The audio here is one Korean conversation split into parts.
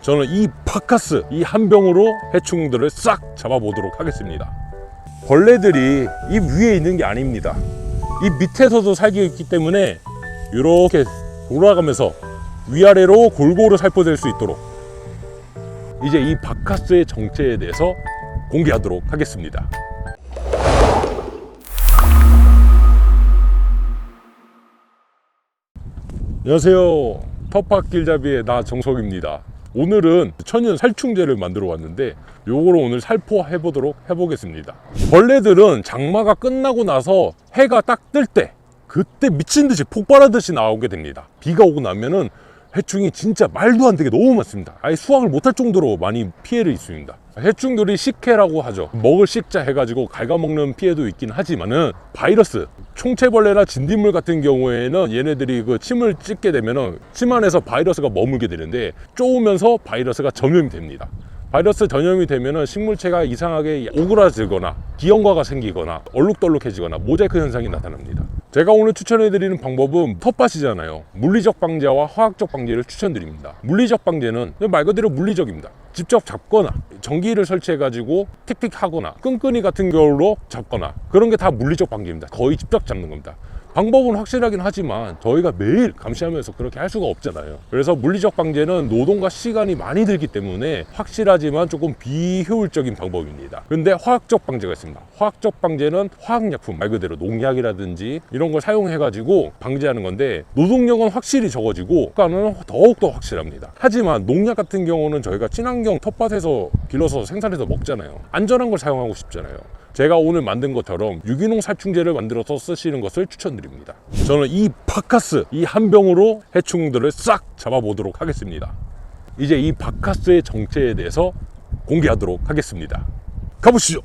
저는 이 바카스 이 한 병으로 해충들을 싹 잡아보도록 하겠습니다. 벌레들이 이 위에 있는 게 아닙니다. 이 밑에서도 살기 있기 때문에 이렇게 돌아가면서 위아래로 골고루 살포될 수 있도록 이제 이 바카스의 정체에 대해서 공개하도록 하겠습니다. 안녕하세요. 텃밭길잡이의 나정석입니다. 오늘은 천연 살충제를 만들어 왔는데 요거로 오늘 살포해 보도록 해보겠습니다. 벌레들은 장마가 끝나고 나서 해가 딱 뜰 때 그때 미친듯이 폭발하듯이 나오게 됩니다. 비가 오고 나면은 해충이 진짜 말도 안 되게 너무 많습니다. 아예 수확을 못할 정도로 많이 피해를 입습니다. 해충들이 식해라고 하죠. 먹을 식자 해가지고 갉아먹는 피해도 있긴 하지만은 바이러스, 총체벌레나 진딧물 같은 경우에는 얘네들이 그 침을 찢게 되면은 침 안에서 바이러스가 머물게 되는데 쪼으면서 바이러스가 전염이 됩니다. 바이러스 전염이 되면은 식물체가 이상하게 오그라들거나 기형과가 생기거나 얼룩덜룩해지거나 모자이크 현상이 나타납니다. 제가 오늘 추천해드리는 방법은 텃밭이잖아요. 물리적 방제와 화학적 방제를 추천드립니다. 물리적 방제는 말 그대로 물리적입니다. 직접 잡거나 전기를 설치해가지고 틱틱 하거나 끈끈이 같은 걸로 잡거나 그런 게 다 물리적 방제입니다. 거의 직접 잡는 겁니다. 방법은 확실하긴 하지만 저희가 매일 감시하면서 그렇게 할 수가 없잖아요. 그래서 물리적 방제는 노동과 시간이 많이 들기 때문에 확실하지만 조금 비효율적인 방법입니다. 근데 화학적 방제가 있습니다. 화학적 방제는 화학약품, 말 그대로 농약이라든지 이런 걸 사용해 가지고 방제하는 건데 노동력은 확실히 적어지고 효과는 더욱더 확실합니다. 하지만 농약 같은 경우는 저희가 친환경 텃밭에서 길러서 생산해서 먹잖아요. 안전한 걸 사용하고 싶잖아요. 제가 오늘 만든 것처럼 유기농 살충제를 만들어서 쓰시는 것을 추천드립니다. 저는 이 바카스 이 한 병으로 해충들을 싹 잡아보도록 하겠습니다. 이제 이 바카스의 정체에 대해서 공개하도록 하겠습니다. 가보시죠.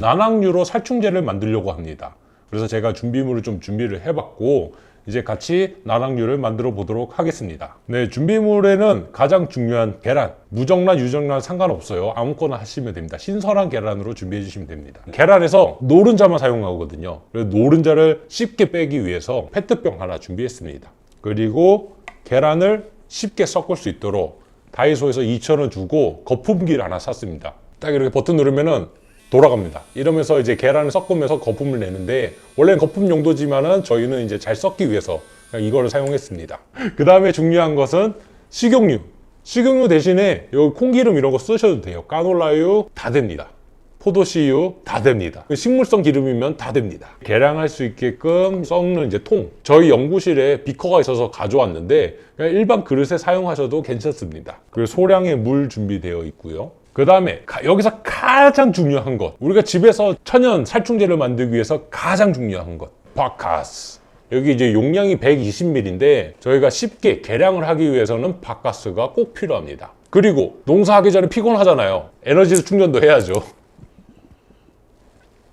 난황류로 살충제를 만들려고 합니다. 그래서 제가 준비물을 좀 준비를 해봤고 이제 같이 난황류를 만들어 보도록 하겠습니다. 네, 준비물에는 가장 중요한 계란, 무정란, 유정란 상관없어요. 아무거나 하시면 됩니다. 신선한 계란으로 준비해 주시면 됩니다. 계란에서 노른자만 사용하거든요. 그래서 노른자를 쉽게 빼기 위해서 페트병 하나 준비했습니다. 그리고 계란을 쉽게 섞을 수 있도록 다이소에서 2,000원 주고 거품기를 하나 샀습니다. 딱 이렇게 버튼 누르면은 돌아갑니다. 이러면서 이제 계란을 섞으면서 거품을 내는데 원래는 거품 용도지만은 저희는 이제 잘 섞기 위해서 그냥 이거를 사용했습니다. 그 다음에 중요한 것은 식용유. 식용유 대신에 여기 콩기름 이런 거 쓰셔도 돼요. 까놀라유 다 됩니다. 포도씨유 다 됩니다. 식물성 기름이면 다 됩니다. 계량할 수 있게끔 썩는 이제 통. 저희 연구실에 비커가 있어서 가져왔는데 그냥 일반 그릇에 사용하셔도 괜찮습니다. 그리고 소량의 물 준비되어 있고요. 그 다음에 여기서 가장 중요한 것, 우리가 집에서 천연 살충제를 만들기 위해서 가장 중요한 것, 바카스. 여기 이제 용량이 120ml인데 저희가 쉽게 계량을 하기 위해서는 바카스가 꼭 필요합니다. 그리고 농사하기 전에 피곤하잖아요. 에너지 충전도 해야죠.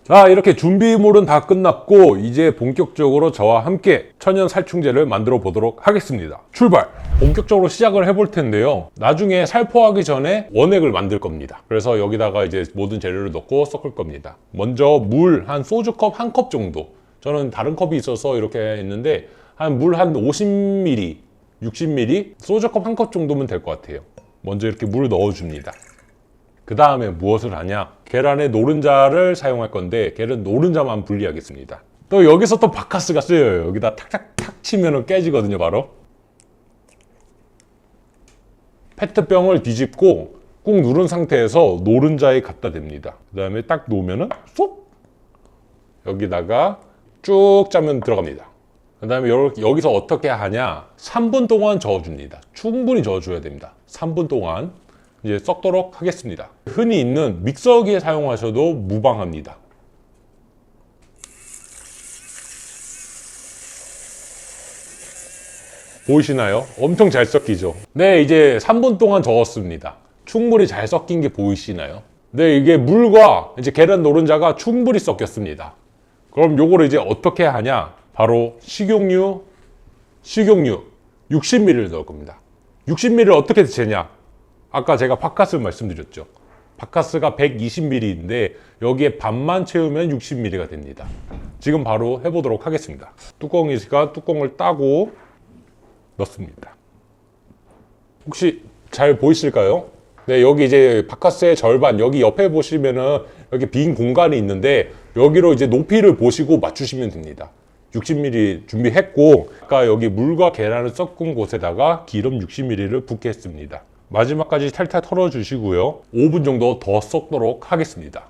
자, 이렇게 준비물은 다 끝났고 이제 본격적으로 저와 함께 천연 살충제를 만들어 보도록 하겠습니다. 출발! 본격적으로 시작을 해볼 텐데요. 나중에 살포하기 전에 원액을 만들 겁니다. 그래서 여기다가 이제 모든 재료를 넣고 섞을 겁니다. 먼저 물 한 소주컵 1컵 정도. 저는 다른 컵이 있어서 이렇게 했는데 물 한 50ml, 60ml, 소주컵 1컵 정도면 될 것 같아요. 먼저 이렇게 물을 넣어줍니다. 그 다음에 무엇을 하냐? 계란의 노른자를 사용할 건데 계란 노른자만 분리하겠습니다. 또 여기서 또 바카스가 쓰여요. 여기다 탁탁탁 치면 깨지거든요, 바로. 페트병을 뒤집고 꾹 누른 상태에서 노른자에 갖다 댑니다. 그 다음에 딱 놓으면은 쏙! 여기다가 쭉 짜면 들어갑니다. 그 다음에 여기서 어떻게 하냐? 3분 동안 저어줍니다. 충분히 저어줘야 됩니다. 3분 동안 이제 섞도록 하겠습니다. 흔히 있는 믹서기에 사용하셔도 무방합니다. 보이시나요? 엄청 잘 섞이죠? 네, 이제 3분 동안 저었습니다. 충분히 잘 섞인 게 보이시나요? 네, 이게 물과 이제 계란 노른자가 충분히 섞였습니다. 그럼 요거를 이제 어떻게 하냐? 바로 식용유 60ml를 넣을 겁니다. 60ml를 어떻게 재냐? 아까 제가 바카스를 말씀드렸죠. 바카스가 120ml인데 여기에 반만 채우면 60ml가 됩니다. 지금 바로 해보도록 하겠습니다. 뚜껑이니까 뚜껑을 따고 넣습니다. 혹시 잘 보이실까요? 네, 여기 이제 바카스의 절반, 여기 옆에 보시면은 여기 빈 공간이 있는데 여기로 이제 높이를 보시고 맞추시면 됩니다. 60mm 준비했고, 아까 여기 물과 계란을 섞은 곳에다가 기름 60ml를 붓게 했습니다. 마지막까지 탈탈 털어주시고요. 5분 정도 더 섞도록 하겠습니다.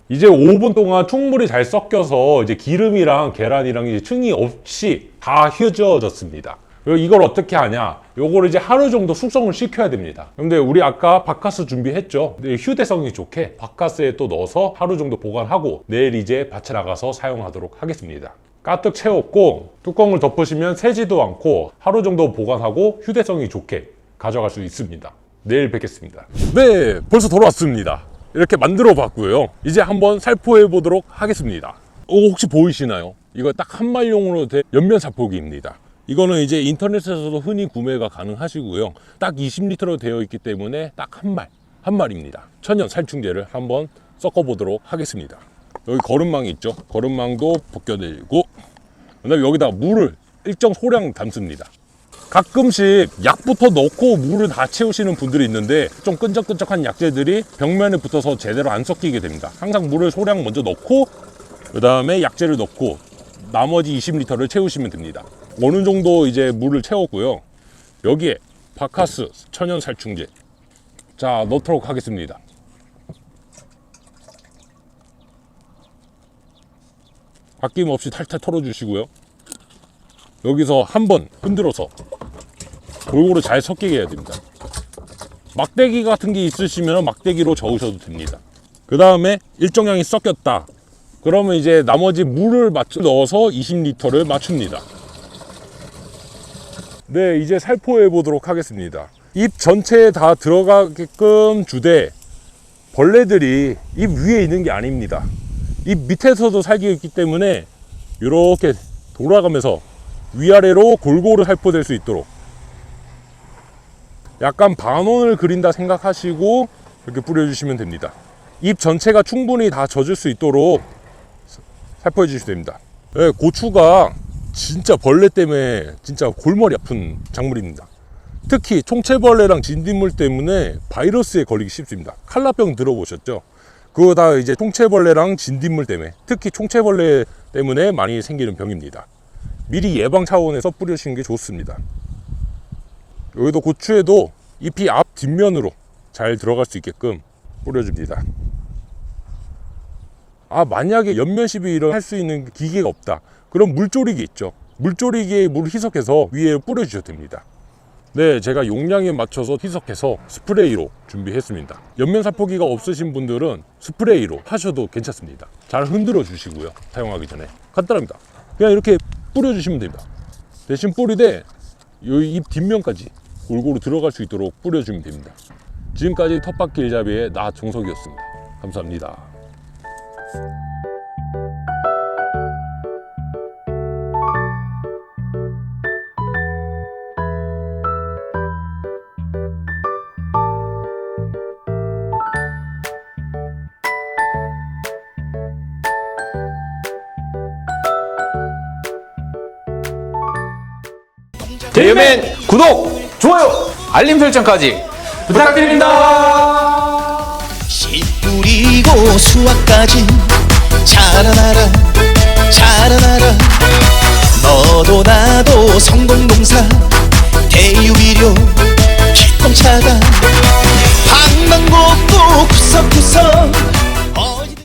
이제 5분 동안 충분히 잘 섞여서 이제 기름이랑 계란이랑 이제 층이 없이 다 휘어졌습니다. 이걸 어떻게 하냐? 요거를 이제 하루 정도 숙성을 시켜야 됩니다. 근데 우리 아까 바카스 준비했죠? 휴대성이 좋게 바카스에 또 넣어서 하루 정도 보관하고 내일 이제 밭에 나가서 사용하도록 하겠습니다. 가득 채웠고 뚜껑을 덮으시면 새지도 않고 하루 정도 보관하고 휴대성이 좋게 가져갈 수 있습니다. 내일 뵙겠습니다. 네, 벌써 돌아왔습니다. 이렇게 만들어 봤고요. 이제 한번 살포해 보도록 하겠습니다. 혹시 보이시나요? 이거 딱 한 말용으로 된 연면 살포기입니다. 이거는 이제 인터넷에서도 흔히 구매가 가능하시고요. 딱 20L로 되어 있기 때문에 딱 한 말입니다. 천연 살충제를 한번 섞어 보도록 하겠습니다. 여기 거름망이 있죠? 거름망도 벗겨내고, 그다음에 여기다 물을 일정 소량 담습니다. 가끔씩 약부터 넣고 물을 다 채우시는 분들이 있는데 좀 끈적끈적한 약재들이 벽면에 붙어서 제대로 안 섞이게 됩니다. 항상 물을 소량 먼저 넣고 그 다음에 약재를 넣고 나머지 20L를 채우시면 됩니다. 어느 정도 이제 물을 채웠고요. 여기에 바카스 천연 살충제 자 넣도록 하겠습니다. 아낌없이 탈탈 털어주시고요. 여기서 한번 흔들어서 골고루 잘 섞이게 해야 됩니다. 막대기 같은 게 있으시면 막대기로 저으셔도 됩니다. 그 다음에 일정량이 섞였다. 그러면 이제 나머지 물을 넣어서 20L를 맞춥니다. 네, 이제 살포해 보도록 하겠습니다. 잎 전체에 다 들어가게끔 주되 벌레들이 잎 위에 있는 게 아닙니다. 잎 밑에서도 살기 있기 때문에 이렇게 돌아가면서 위아래로 골고루 살포될 수 있도록 약간 반원을 그린다 생각하시고 이렇게 뿌려주시면 됩니다. 잎 전체가 충분히 다 젖을 수 있도록 살포해 주시면 됩니다. 네, 고추가 진짜 벌레 때문에 진짜 골머리 아픈 작물입니다. 특히 총체벌레랑 진딧물 때문에 바이러스에 걸리기 쉽습니다. 칼라병 들어보셨죠? 그거 다 이제 총체벌레랑 진딧물 때문에, 특히 총체벌레 때문에 많이 생기는 병입니다. 미리 예방 차원에서 뿌리시는 게 좋습니다. 여기도 고추에도 잎이 앞 뒷면으로 잘 들어갈 수 있게끔 뿌려줍니다. 만약에 연면 시비를 할 수 있는 기계가 없다, 그럼 물조리기 있죠. 물조리기에 물을 희석해서 위에 뿌려주셔도 됩니다. 네, 제가 용량에 맞춰서 희석해서 스프레이로 준비했습니다. 연면 살포기가 없으신 분들은 스프레이로 하셔도 괜찮습니다. 잘 흔들어 주시고요. 사용하기 전에 간단합니다. 그냥 이렇게 뿌려주시면 됩니다. 대신 뿌리되 이 잎 뒷면까지 골고루 들어갈 수 있도록 뿌려주면 됩니다. 지금까지 텃밭길잡이의 나 정석이었습니다. 감사합니다. 제이맨 구독, 좋아요, 알림 설정까지 부탁드립니다. 씨 뿌리고 수확까지 자라나라 자라나라. 너도 나도 성공농사 대유비료 기똥차다. 방방곡곡 구석구석